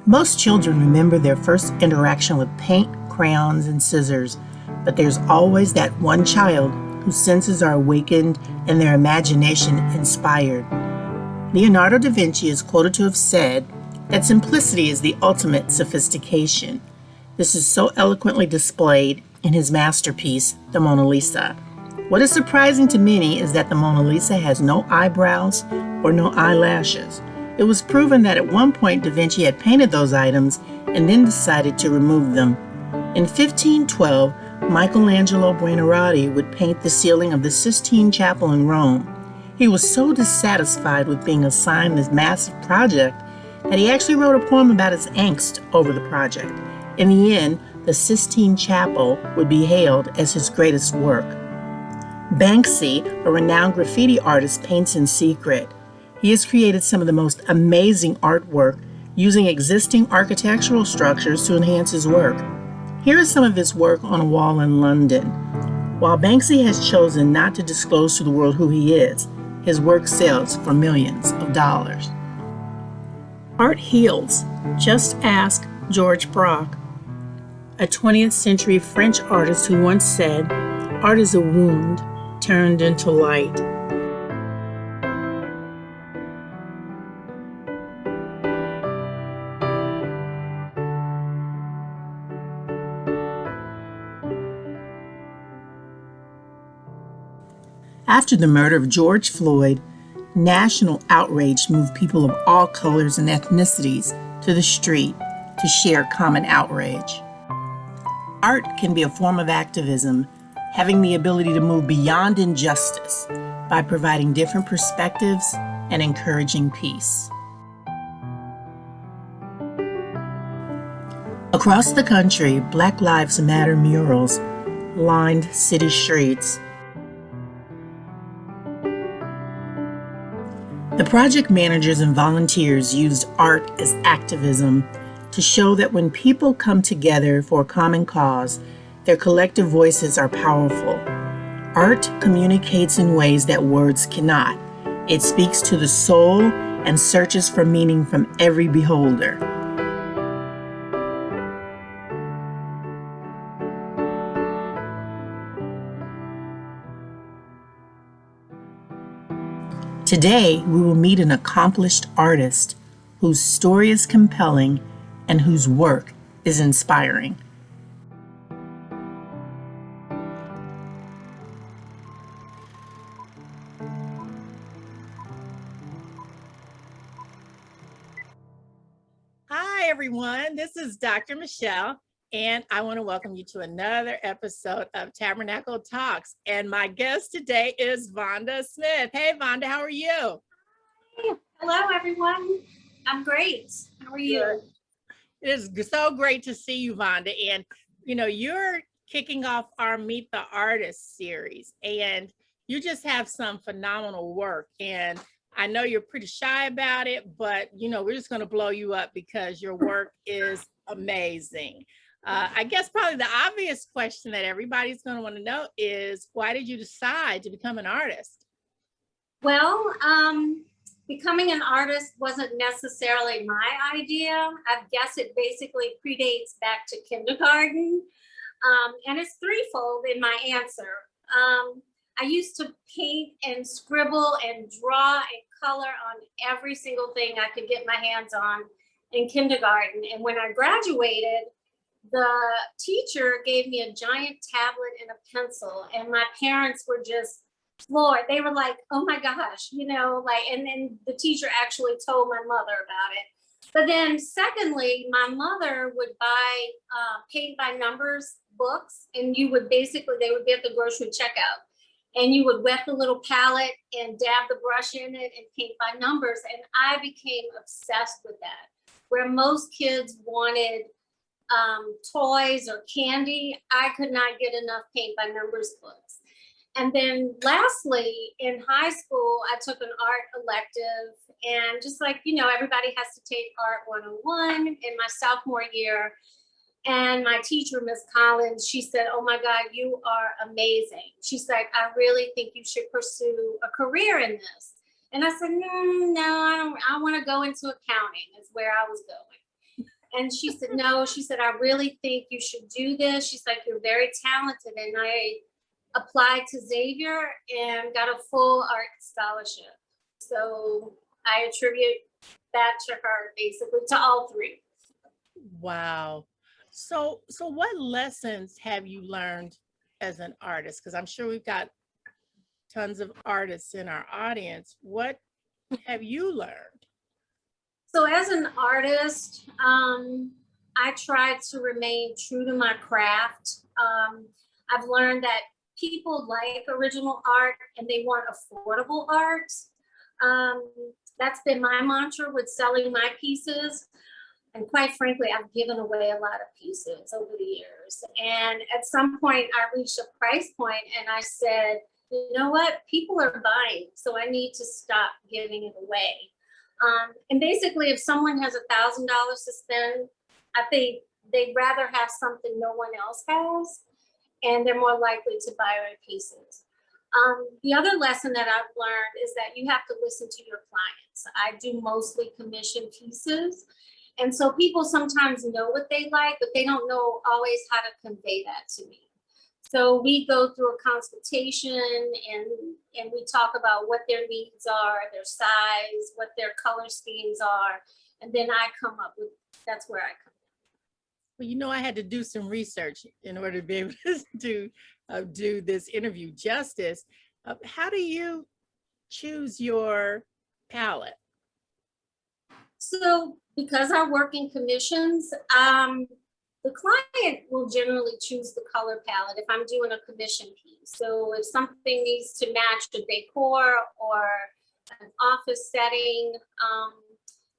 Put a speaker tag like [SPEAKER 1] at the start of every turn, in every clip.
[SPEAKER 1] Most children remember their first interaction with paint, crayons, and scissors, but there's always that one child whose senses are awakened and their imagination inspired. Leonardo da Vinci is quoted to have said that simplicity is the ultimate sophistication. This is so eloquently displayed in his masterpiece, the Mona Lisa. What is surprising to many is that the Mona Lisa has no eyebrows or no eyelashes. It was proven that at one point Da Vinci had painted those items and then decided to remove them. In 1512, Michelangelo Buonarroti would paint the ceiling of the Sistine Chapel in Rome. He was so dissatisfied with being assigned this massive project that he actually wrote a poem about his angst over the project. In the end, the Sistine Chapel would be hailed as his greatest work. Banksy, a renowned graffiti artist, paints in secret. He has created some of the most amazing artwork using existing architectural structures to enhance his work. Here is some of his work on a wall in London. While Banksy has chosen not to disclose to the world who he is, his work sells for millions of dollars. Art heals. Just ask George Braque, a 20th century French artist who once said, "Art is a wound turned into light." After the murder of George Floyd, national outrage moved people of all colors and ethnicities to the street to share common outrage. Art can be a form of activism, having the ability to move beyond injustice by providing different perspectives and encouraging peace. Across the country, Black Lives Matter murals lined city streets. The project managers and volunteers used art as activism to show that when people come together for a common cause, their collective voices are powerful. Art communicates in ways that words cannot. It speaks to the soul and searches for meaning from every beholder. Today, we will meet an accomplished artist whose story is compelling and whose work is inspiring. Hi, everyone. This is Dr. Michelle, and I want to welcome you to another episode of Tabernacle Talks. And my guest today is Vonda Smith. Hey, Vonda, how are you?
[SPEAKER 2] Hey, hello, everyone. I'm great. How are you?
[SPEAKER 1] Good. It is so great to see you, Vonda. And, you know, you're kicking off our Meet the Artist series, and you just have some phenomenal work. And I know you're pretty shy about it, but, you know, we're just going to blow you up because your work is amazing. I guess probably the obvious question that everybody's going to want to know is, why did you decide to become an artist?
[SPEAKER 2] Well, becoming an artist wasn't necessarily my idea. I guess it basically predates back to kindergarten. And it's threefold in my answer. I used to paint and scribble and draw and color on every single thing I could get my hands on in kindergarten. And when I graduated, the teacher gave me a giant tablet and a pencil, and my parents were just floored. They were like, "Oh my gosh," you know, like, and then the teacher actually told my mother about it. But then secondly, my mother would buy paint by numbers books, and they would be at the grocery checkout. And you would wet the little palette and dab the brush in it and paint by numbers. And I became obsessed with that. Where most kids wanted toys or candy, I could not get enough paint by numbers books. And then lastly, in high school, I took an art elective, and just like, you know, everybody has to take Art 101 in my sophomore year. And my teacher, Miss Collins, she said, "Oh my God, you are amazing." She's like, "I really think you should pursue a career in this." And I said, no, I want to go into accounting, is where I was going. And she said, no, she said, I really think you should do this. She's like, you're very talented. And I applied to Xavier and got a full art scholarship. So I attribute that to her, basically, to all three.
[SPEAKER 3] Wow. So what lessons have you learned as an artist? Because I'm sure we've got tons of artists in our audience. What have you learned?
[SPEAKER 2] So as an artist, I try to remain true to my craft. I've learned that people like original art and they want affordable art. That's been my mantra with selling my pieces. And quite frankly, I've given away a lot of pieces over the years. And at some point, I reached a price point and I said, you know what? People are buying, so I need to stop giving it away. And basically, if someone has $1,000 to spend, I think they'd rather have something no one else has, and they're more likely to buy our pieces. The other lesson that I've learned is that you have to listen to your clients. I do mostly commission pieces. And so people sometimes know what they like, but they don't know always how to convey that to me. So we go through a consultation and we talk about what their needs are, their size, what their color schemes are. And then I come up with, that's where I come in.
[SPEAKER 3] Well, you know, I had to do some research in order to be able to do this interview justice. How do you choose your palette?
[SPEAKER 2] So because I work in commissions, the client will generally choose the color palette if I'm doing a commission piece. So if something needs to match the decor or an office setting,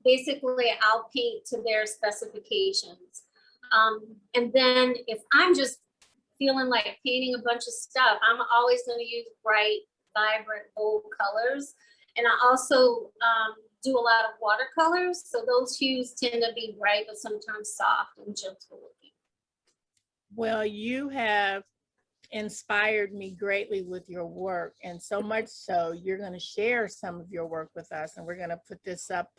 [SPEAKER 2] basically I'll paint to their specifications. And then if I'm just feeling like painting a bunch of stuff, I'm always going to use bright, vibrant, bold colors. And I also do a lot of watercolors. So those hues tend to be bright, but sometimes soft and gentle looking.
[SPEAKER 3] Well, you have inspired me greatly with your work, and so much so you're going to share some of your work with us, and we're going to put this up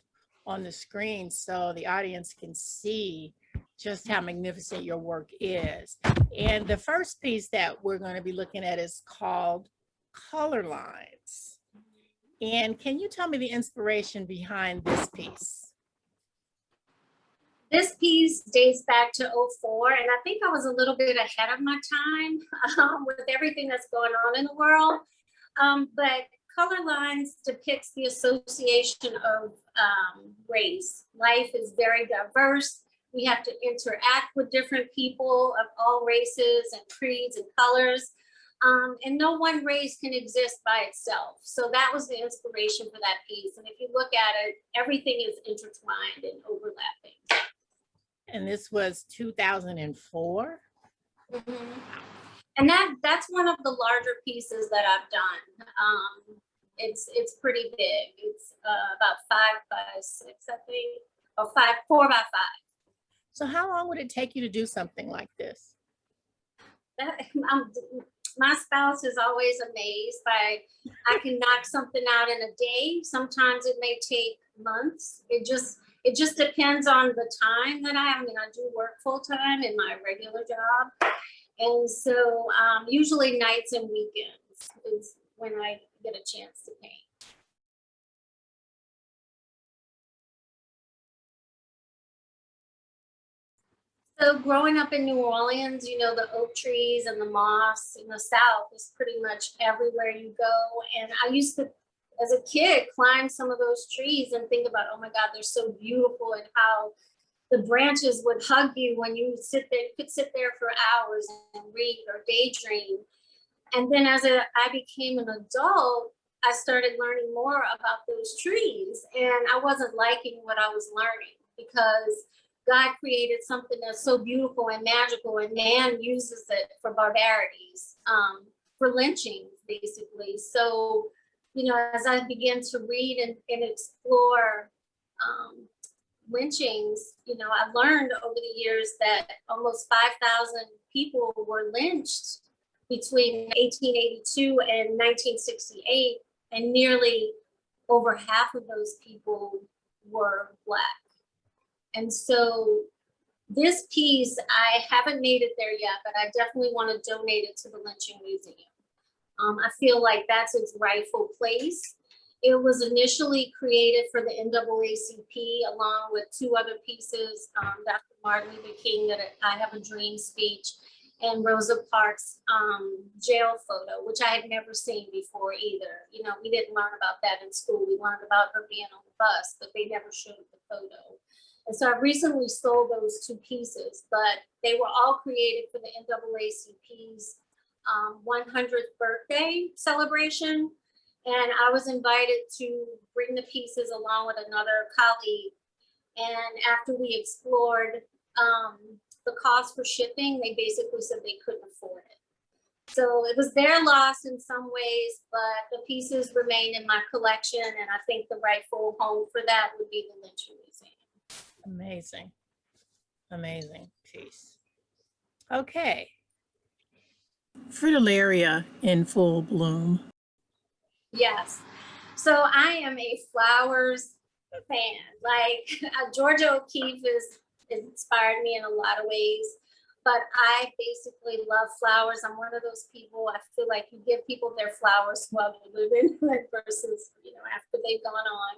[SPEAKER 3] on the screen so the audience can see just how magnificent your work is. And the first piece that we're going to be looking at is called Color Lines. And can you tell me the inspiration behind this piece?
[SPEAKER 2] This piece dates back to '04, and I think I was a little bit ahead of my time with everything that's going on in the world. But Color Lines depicts the association of race. Life is very diverse. We have to interact with different people of all races and creeds and colors. And no one race can exist by itself. So that was the inspiration for that piece. And if you look at it, everything is intertwined and overlapping.
[SPEAKER 3] And this was 2004?
[SPEAKER 2] Mm-hmm. And that's one of the larger pieces that I've done. It's pretty big. It's about 5 by 6, I think, or 4 by 5.
[SPEAKER 3] So how long would it take you to do something like this?
[SPEAKER 2] My spouse is always amazed by, I can knock something out in a day. Sometimes it may take months. It just depends on the time that I mean, I do work full time in my regular job. And so usually nights and weekends is when I get a chance to paint. So growing up in New Orleans, you know, the oak trees and the moss in the South is pretty much everywhere you go. And I used to, as a kid, climb some of those trees and think about, oh my God, they're so beautiful, and how the branches would hug you when you sit there. You could sit there for hours and read or daydream. And then as I became an adult, I started learning more about those trees. And I wasn't liking what I was learning because God created something that's so beautiful and magical, and man uses it for barbarities, for lynchings, basically. So, you know, as I began to read and explore lynchings, you know, I learned over the years that almost 5,000 people were lynched between 1882 and 1968, and nearly over half of those people were Black. And so This piece, I haven't made it there yet, but I definitely want to donate it to the Lynching Museum. I feel like that's its rightful place. It was initially created for the NAACP along with two other pieces, Dr. Martin Luther King, that I Have a Dream speech, and Rosa Parks' jail photo, which I had never seen before either. You know, we didn't learn about that in school. We learned about her being on the bus, but they never showed the photo. And so I recently sold those two pieces, but they were all created for the NAACP's 100th birthday celebration. And I was invited to bring the pieces along with another colleague. And after we explored the cost for shipping, they basically said they couldn't afford it. So it was their loss in some ways, but the pieces remain in my collection. And I think the rightful home for that would be the Lynching Museum.
[SPEAKER 3] Amazing. Amazing piece. Okay.
[SPEAKER 1] Fritillaria in full bloom.
[SPEAKER 2] Yes. So I am a flowers fan. Like Georgia O'Keeffe has inspired me in a lot of ways, but I basically love flowers. I'm one of those people, I feel like you give people their flowers while they're living versus, you know, after they've gone on.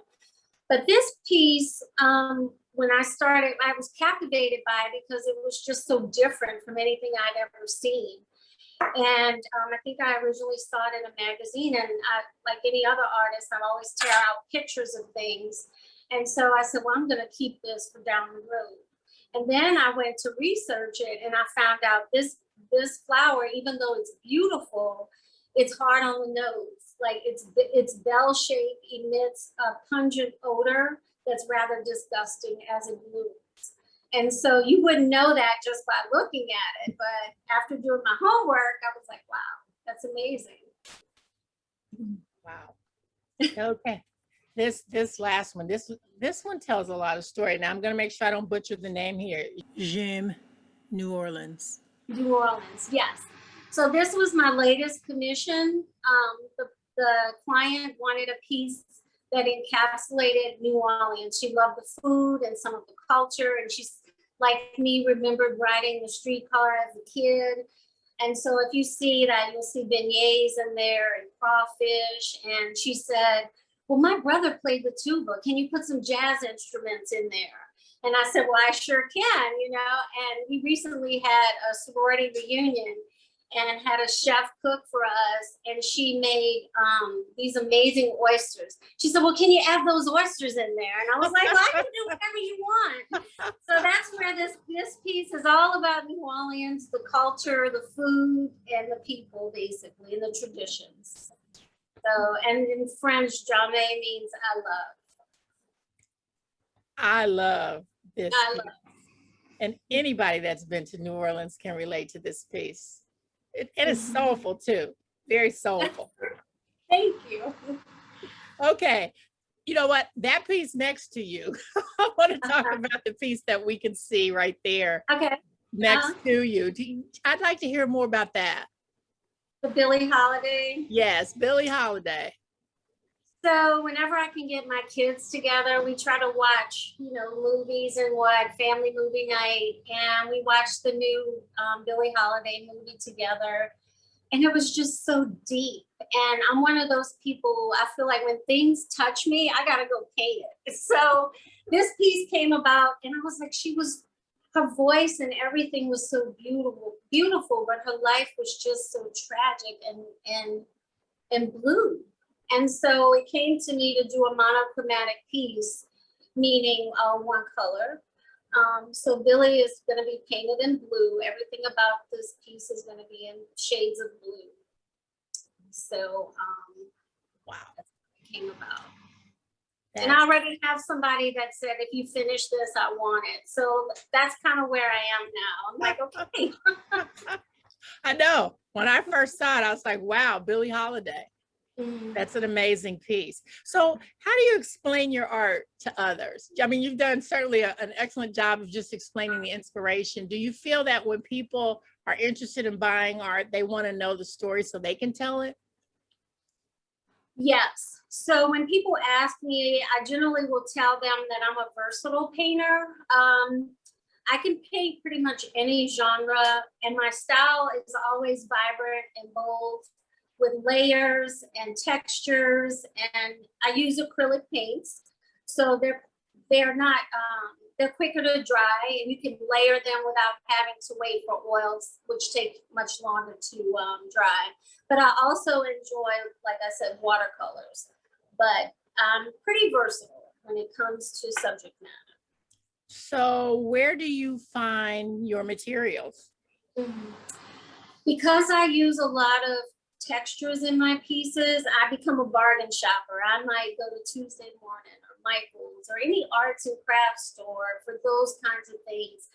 [SPEAKER 2] But this piece, when I started, I was captivated by it because it was just so different from anything I'd ever seen. And I think I originally saw it in a magazine, and like any other artist, I always tear out pictures of things. And so I said, well, I'm going to keep this for down the road. And then I went to research it, and I found out this flower, even though it's beautiful, it's hard on the nose. Like it's bell-shaped, emits a pungent odor that's rather disgusting as it blooms. And so you wouldn't know that just by looking at it. But after doing my homework, I was like, wow, that's amazing.
[SPEAKER 3] Wow. Okay. This last one, this one tells a lot of story. Now I'm going to make sure I don't butcher the name here.
[SPEAKER 1] J'aime New Orleans.
[SPEAKER 2] New Orleans, yes. So this was my latest commission. The client wanted a piece that encapsulated New Orleans. She loved the food and some of the culture, and she's like me, remembered riding the streetcar as a kid. And so if you see that, you'll see beignets in there and crawfish. And she said, well, my brother played the tuba. Can you put some jazz instruments in there? And I said, well, I sure can, you know. And we recently had a sorority reunion and had a chef cook for us, and she made these amazing oysters. She said, well, can you add those oysters in there? And I was like, well, I can do whatever you want. So that's where this piece is all about New Orleans, the culture, the food, and the people, basically, and the traditions. So, and in French, jamais means I love.
[SPEAKER 3] I love this
[SPEAKER 2] I
[SPEAKER 3] piece.
[SPEAKER 2] love.
[SPEAKER 3] And anybody that's been to New Orleans can relate to this piece. It is soulful too, very soulful.
[SPEAKER 2] Thank you.
[SPEAKER 3] Okay, you know what? That piece next to you, I want to talk about the piece that we can see right there.
[SPEAKER 2] Okay.
[SPEAKER 3] Next to you. I'd like to hear more about that.
[SPEAKER 2] The Billie Holiday.
[SPEAKER 3] Yes, Billie Holiday.
[SPEAKER 2] So whenever I can get my kids together, we try to watch, you know, movies and what, family movie night. And we watched the new Billie Holiday movie together. And it was just so deep. And I'm one of those people, I feel like when things touch me, I got to go paint it. So this piece came about, and I was like, her voice and everything was so beautiful, but her life was just so tragic and blue. And so it came to me to do a monochromatic piece, meaning one color. So Billie is going to be painted in blue. Everything about this piece is going to be in shades of blue. So
[SPEAKER 3] wow,
[SPEAKER 2] that's what it came about. And I already have somebody that said, if you finish this, I want it. So that's kind of where I am now. I'm like, okay.
[SPEAKER 3] I know. When I first saw it, I was like, wow, Billie Holiday. That's an amazing piece. So how do you explain your art to others? I mean, you've done certainly an excellent job of just explaining the inspiration. Do you feel that when people are interested in buying art, they want to know the story so they can tell it?
[SPEAKER 2] Yes. So when people ask me, I generally will tell them that I'm a versatile painter. I can paint pretty much any genre, and my style is always vibrant and bold with layers and textures. And I use acrylic paints, so they're not they're quicker to dry, and you can layer them without having to wait for oils, which take much longer to dry. But I also enjoy, like I said, watercolors. But I'm pretty versatile when it comes to subject matter.
[SPEAKER 3] So where do you find your materials?
[SPEAKER 2] Mhm. Because I use a lot of textures in my pieces, I become a bargain shopper. I might go to Tuesday Morning or Michael's or any arts and crafts store for those kinds of things.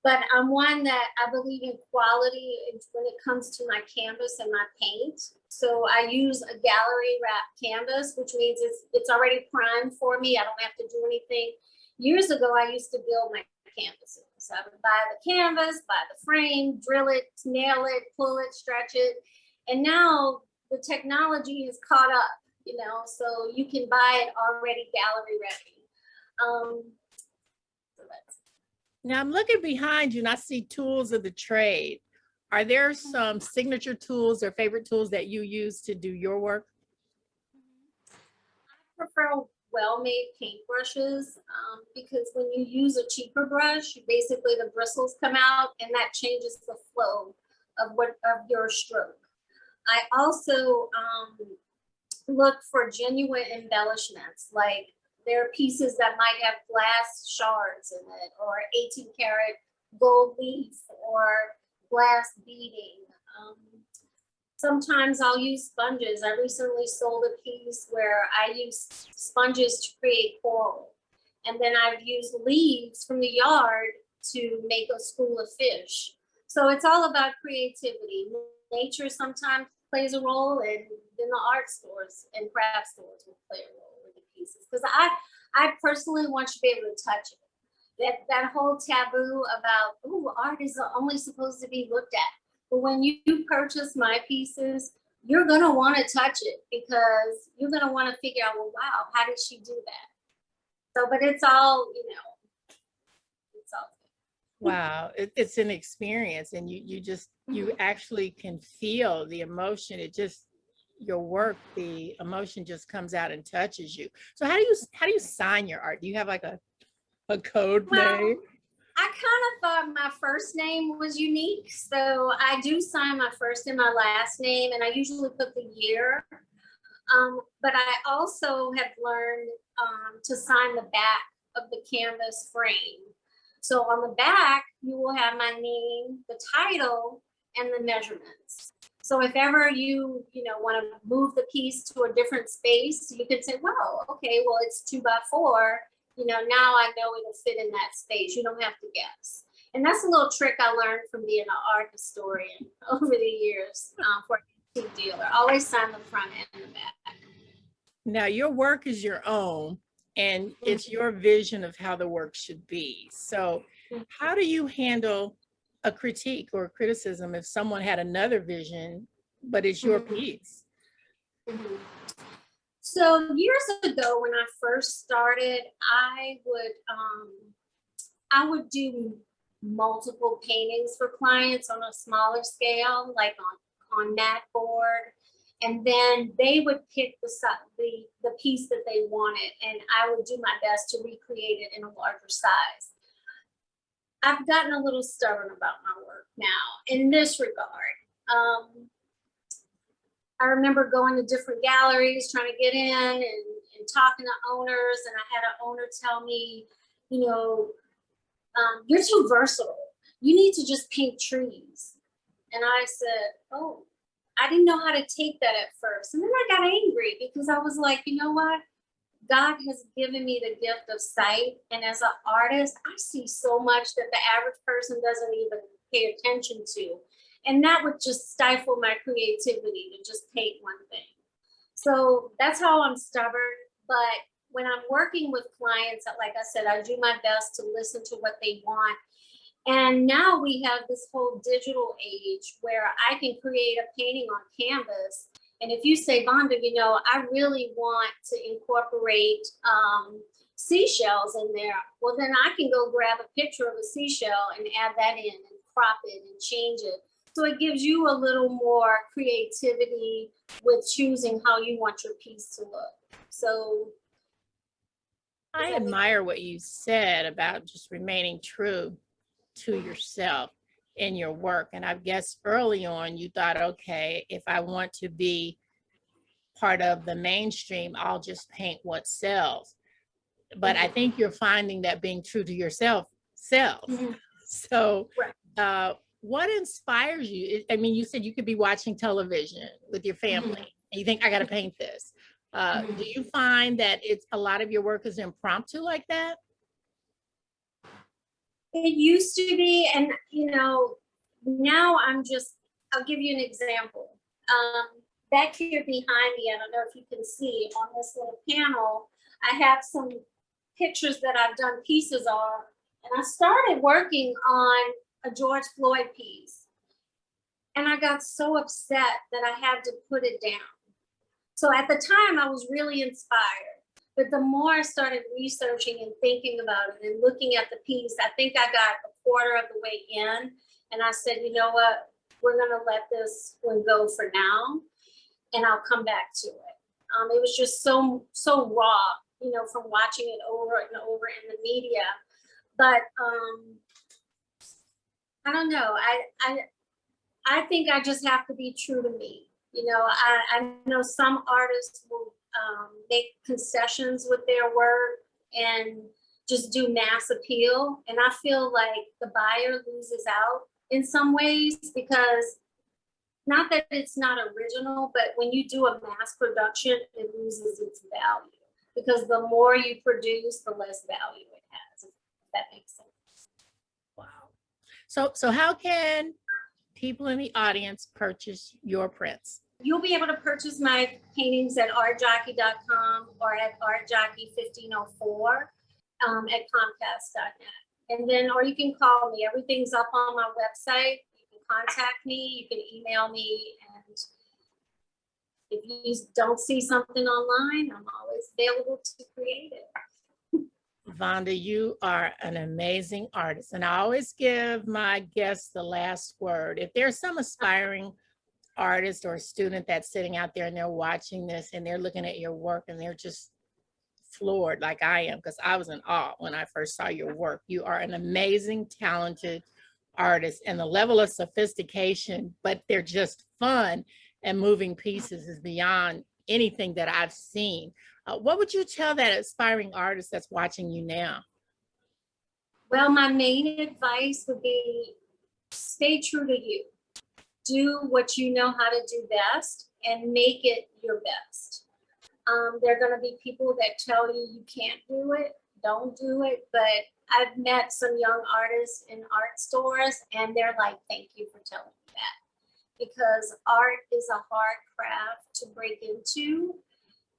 [SPEAKER 2] But I'm one that I believe in quality when it comes to my canvas and my paint. So I use a gallery wrap canvas, which means it's already primed for me. I don't have to do anything. Years ago, I used to build my canvases. So I would buy the canvas, buy the frame, drill it, nail it, pull it, stretch it. And now the technology has caught up, so you can buy it already gallery ready. So that's
[SPEAKER 3] Now I'm looking behind you and I see tools of the trade. Are there some signature tools or favorite tools that you use to do your work?
[SPEAKER 2] I prefer well-made paintbrushes because when you use a cheaper brush, basically the bristles come out and that changes the flow of your stroke. I also look for genuine embellishments, like there are pieces that might have glass shards in it, or 18 karat gold leaf, or glass beading. Sometimes I'll use sponges. I recently sold a piece where I used sponges to create coral. And then I've used leaves from the yard to make a school of fish. So it's all about creativity. Nature sometimes plays a role, and then the art stores and craft stores will play a role in the pieces. Because I personally want you to be able to touch it. That whole taboo about, oh, art is only supposed to be looked at. But when you purchase my pieces, you're going to want to touch it because you're going to want to figure out, well, wow, how did she do that? So, but it's all, it's all good.
[SPEAKER 3] Wow, it's an experience, and you actually can feel the emotion. Your work, the emotion just comes out and touches you. So how do you sign your art? Do you have like a code name?
[SPEAKER 2] I kind of thought my first name was unique. So I do sign my first and my last name, and I usually put the year. But I also have learned to sign the back of the canvas frame. So on the back, you will have my name, the title, and the measurements. So if ever you want to move the piece to a different space, you can say, well, okay, well, it's 2x4. Now I know it'll fit in that space. You don't have to guess. And that's a little trick I learned from being an art historian over the years for a antique dealer. Always sign the front and the back.
[SPEAKER 3] Now your work is your own, and it's your vision of how the work should be. So how do you handle a critique or a criticism if someone had another vision, but it's your piece?
[SPEAKER 2] So years ago, when I first started, I would do multiple paintings for clients on a smaller scale, like on mat board, and then they would pick the piece that they wanted, and I would do my best to recreate it in a larger size. I've gotten a little stubborn about my work now in this regard. I remember going to different galleries, trying to get in and talking to owners. And I had an owner tell me, you're too versatile. You need to just paint trees. And I said, oh, I didn't know how to take that at first. And then I got angry because I was like, you know what? God has given me the gift of sight. And as an artist, I see so much that the average person doesn't even pay attention to. And that would just stifle my creativity to just paint one thing. So that's how I'm stubborn. But when I'm working with clients, like I said, I do my best to listen to what they want. And now we have this whole digital age where I can create a painting on canvas. And if you say, Vonda, I really want to incorporate seashells in there. Well, then I can go grab a picture of a seashell and add that in and crop it and change it. So it gives you a little more creativity with choosing how you want your piece to look. So
[SPEAKER 3] I admire what you said about just remaining true to yourself in your work. And I guess early on you thought, okay, if I want to be part of the mainstream, I'll just paint what sells. But I think you're finding that being true to yourself sells. So what inspires you? I mean, you said you could be watching television with your family and you think, I got to paint this. Do you find that it's a lot of your work is impromptu like that?
[SPEAKER 2] It used to be, and you know, now I'll give you an example. Back here behind me, I don't know if you can see on this little panel, I have some pictures that I've done pieces of, and I started working on a George Floyd piece. And I got so upset that I had to put it down. So at the time I was really inspired, but the more I started researching and thinking about it and looking at the piece, I think I got a quarter of the way in and I said, you know what, we're gonna let this one go for now and I'll come back to it. It was just so raw, you know, from watching it over and over in the media. But I don't know, I think I just have to be true to me. You know, I know some artists will make concessions with their work and just do mass appeal. And I feel like the buyer loses out in some ways because not that it's not original, but when you do a mass production, it loses its value because the more you produce, the less value it has, if that makes sense.
[SPEAKER 3] Wow. So how can people in the audience purchase your prints?
[SPEAKER 2] You'll be able to purchase my paintings at artjockey.com or at artjockey1504 at comcast.net. And then, or you can call me. Everything's up on my website. You can contact me. You can email me. And if you don't see something online, I'm always available to create it.
[SPEAKER 3] Vonda, you are an amazing artist. And I always give my guests the last word. If there's some aspiring artist or student that's sitting out there and they're watching this and they're looking at your work and they're just floored like I am, because I was in awe when I first saw your work. You are an amazing, talented artist, and the level of sophistication, but they're just fun and moving pieces is beyond anything that I've seen. What would you tell that aspiring artist that's watching you now?
[SPEAKER 2] Well, my main advice would be stay true to you. Do what you know how to do best and make it your best. There are going to be people that tell you you can't do it, don't do it. But I've met some young artists in art stores and they're like, thank you for telling me that. Because art is a hard craft to break into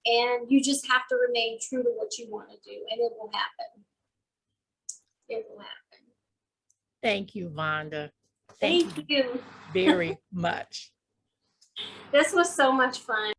[SPEAKER 2] and you just have to remain true to what you want to do and it will happen. It will happen.
[SPEAKER 3] Thank you, Vonda.
[SPEAKER 2] Thank you
[SPEAKER 3] very much.
[SPEAKER 2] This was so much fun.